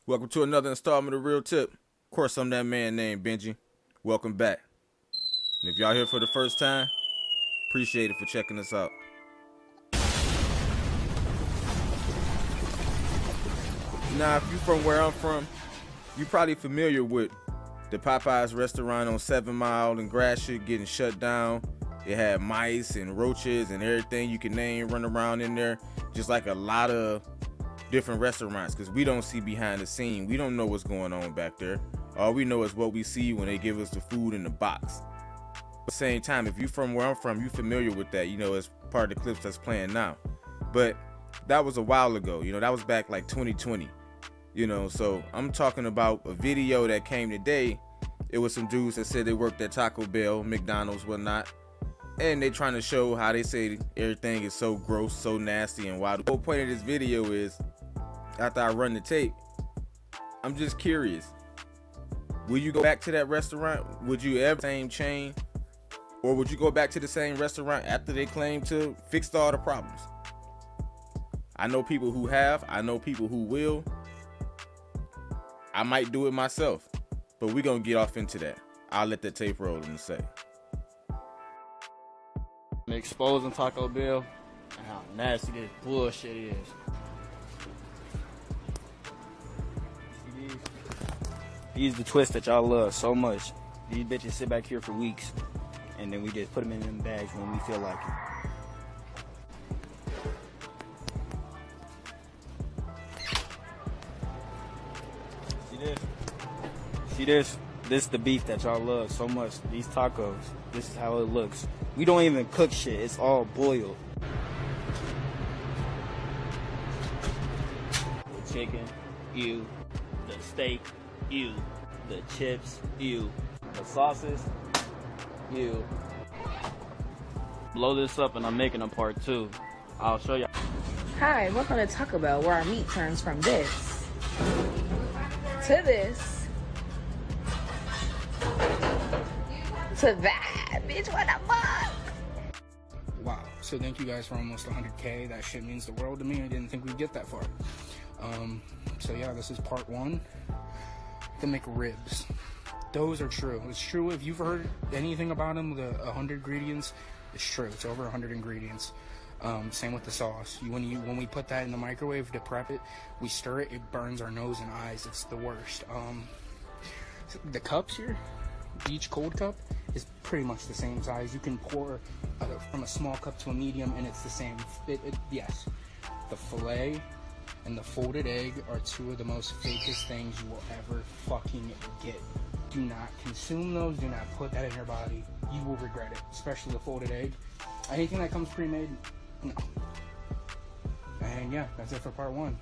Welcome to another installment of Real Tip. Of course, I'm that man named Benji. Welcome back. And if y'all here for the first time, appreciate it for checking us out. Now, if you from where I'm from, you probably familiar with the Popeyes restaurant on 7 Mile and Gratiot getting shut down. It had mice and roaches and everything you can name run around in there, just like a lot of different restaurants, because we don't see behind the scene. We don't know what's going on back there. All we know is what we see when they give us the food in the box. At the same time, if you from where I'm from, you familiar with that, as part of the clips that's playing now. But that was a while ago, that was back like 2020, so I'm talking about a video that came today. It was some dudes that said they worked at Taco Bell, McDonald's, whatnot, and they trying to show how they say everything is so gross, so nasty, and why. The whole point of this video is, after I run the tape, I'm just curious. Will you go back to that restaurant? Would you ever same chain? Or would you go back to the same restaurant after they claim to fix all the problems? I know people who have. I know people who will. I might do it myself. But we're going to get off into that. I'll let the tape roll in a sec. Exposing Taco Bell and how nasty this bullshit is. These the twists that y'all love so much. These bitches sit back here for weeks, and then we just put them in them bags when we feel like it. See this? See this? This is the beef that y'all love so much. These tacos. This is how it looks. We don't even cook shit. It's all boiled. The chicken, ew. The steak, ew. The chips, ew. The sauces, ew. Blow this up and I'm making a part 2. I'll show you. Hi, welcome to Taco Bell, where our meat turns from this to this to that. Bitch, what the fuck? Wow. So thank you guys for almost 100K. That shit means the world to me. I didn't think we'd get that far. So yeah, this is part 1. The McRibs. Those are true. It's true. If you've heard anything about them, the 100 ingredients, it's true. It's over 100 ingredients. Same with the sauce. When we put that in the microwave to prep it, we stir it. It burns our nose and eyes. It's the worst. The cups here, each cold cup is pretty much the same size. You can pour from a small cup to a medium, and it's the same. Yes, the filet and the folded egg are 2 of the most fakest things you will ever fucking get. Do not consume those. Do not put that in your body. You will regret it, especially the folded egg. Anything that comes pre-made, no. And yeah, that's it for part 1.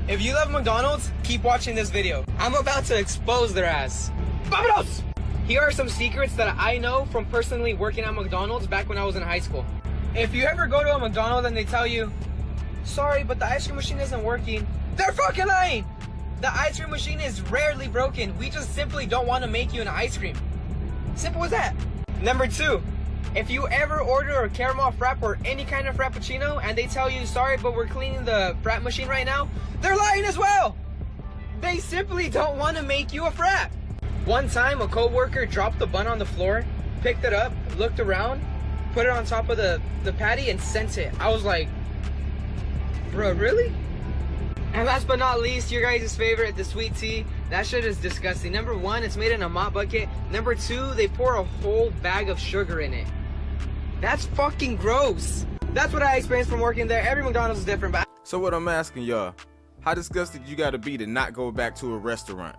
If you love McDonald's, keep watching this video. I'm about to expose their ass. Vámonos! Here are some secrets that I know from personally working at McDonald's back when I was in high school. If you ever go to a McDonald's and they tell you, sorry, but the ice cream machine isn't working, they're fucking lying! The ice cream machine is rarely broken. We just simply don't want to make you an ice cream. Simple as that. Number 2, if you ever order a caramel frap or any kind of frappuccino and they tell you, sorry, but we're cleaning the frap machine right now, they're lying as well. They simply don't want to make you a frap. One time, a coworker dropped the bun on the floor, picked it up, looked around, put it on top of the patty and sent it. I was like, bro, really? And last but not least, your guys' favorite, the sweet tea. That shit is disgusting. Number 1, it's made in a mop bucket. Number 2, they pour a whole bag of sugar in it. That's fucking gross. That's what I experienced from working there. Every McDonald's is different, but So what I'm asking y'all, how disgusted you gotta be to not go back to a restaurant?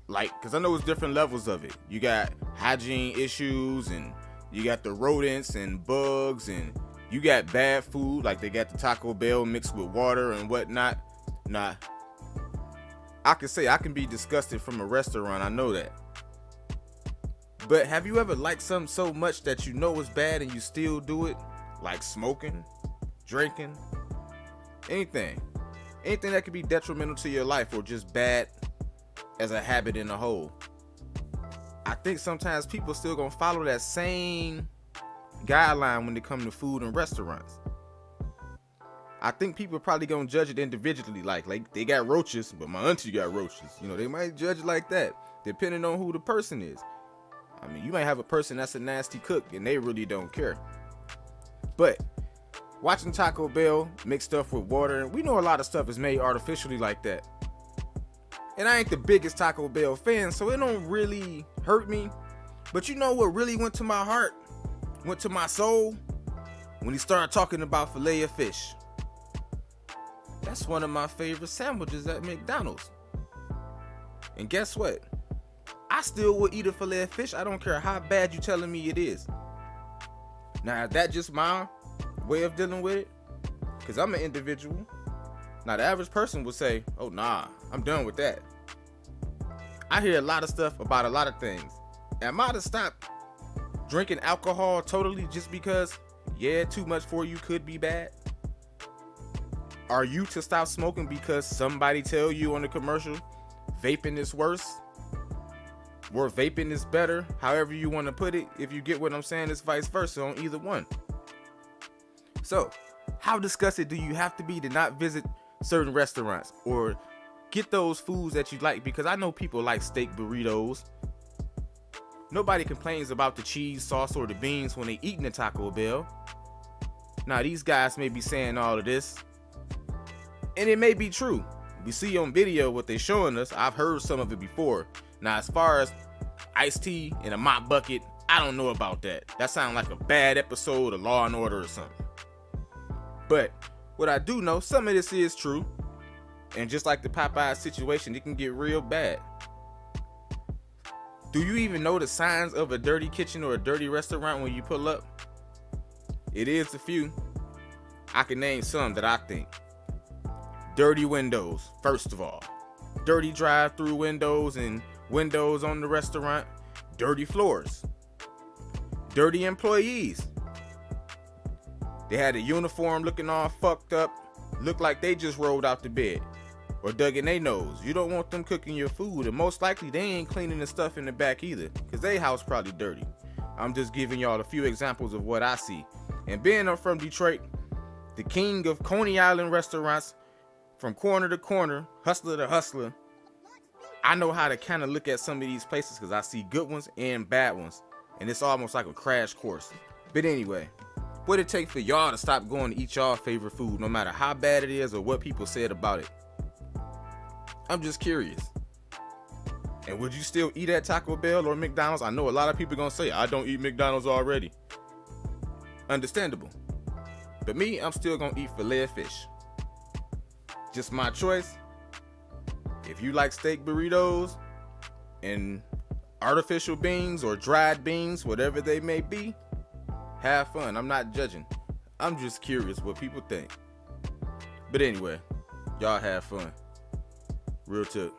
Like, cause I know it's different levels of it. You got hygiene issues, and you got the rodents and bugs, and you got bad food, like they got the Taco Bell mixed with water and whatnot. Nah, I can say I can be disgusted from a restaurant, I know that. But have you ever liked something so much that you know it's bad and you still do it? Like smoking, drinking, anything that could be detrimental to your life or just bad as a habit in a whole. I think sometimes people still gonna follow that same guideline when it comes to food and restaurants. I think people probably gonna judge it individually, like they got roaches, but my auntie got roaches. You know, they might judge it like that, depending on who the person is. I mean, you might have a person that's a nasty cook and they really don't care. But watching Taco Bell mix stuff with water, we know a lot of stuff is made artificially like that. And I ain't the biggest Taco Bell fan, so it don't really hurt me. But you know what really went to my heart, went to my soul? When he started talking about filet of fish. That's one of my favorite sandwiches at McDonald's. And guess what? I still would eat a filet of fish. I don't care how bad you telling me it is. Now, is that just my way of dealing with it? Because I'm an individual. Now, the average person would say, oh, nah, I'm done with that. I hear a lot of stuff about a lot of things. Am I to stop drinking alcohol totally just because, yeah, too much for you could be bad? Are you to stop smoking because somebody tell you on the commercial vaping is worse? Or vaping is better? However you want to put it. If you get what I'm saying, it's vice versa on either one. So, how disgusted do you have to be to not visit certain restaurants or get those foods that you like? Because I know people like steak burritos. Nobody complains about the cheese, sauce, or the beans when they eating a Taco Bell. Now, these guys may be saying all of this, and it may be true. We see on video what they're showing us. I've heard some of it before. Now, as far as iced tea in a mop bucket, I don't know about that. That sounds like a bad episode of Law and Order or something. But what I do know, some of this is true. And just like the Popeye situation, it can get real bad. Do you even know the signs of a dirty kitchen or a dirty restaurant when you pull up? It is a few. I can name some that I think. Dirty windows, first of all. Dirty drive-through windows and windows on the restaurant. Dirty floors. Dirty employees. They had a uniform looking all fucked up. Looked like they just rolled out the bed. Or dug in their nose. You don't want them cooking your food. And most likely they ain't cleaning the stuff in the back either. Because their house probably dirty. I'm just giving y'all a few examples of what I see. And being I'm from Detroit, the king of Coney Island restaurants, from corner to corner, hustler to hustler, I know how to kind of look at some of these places because I see good ones and bad ones. And it's almost like a crash course. But anyway, what it take for y'all to stop going to eat y'all favorite food, no matter how bad it is or what people said about it? I'm just curious. And would you still eat at Taco Bell or McDonald's? I know a lot of people gonna say, I don't eat McDonald's already. Understandable. But me, I'm still gonna eat filet of fish. Just my choice. If you like steak burritos and artificial beans or dried beans, whatever they may be, have fun. I'm not judging. I'm just curious what people think. But anyway, y'all have fun. Real tip.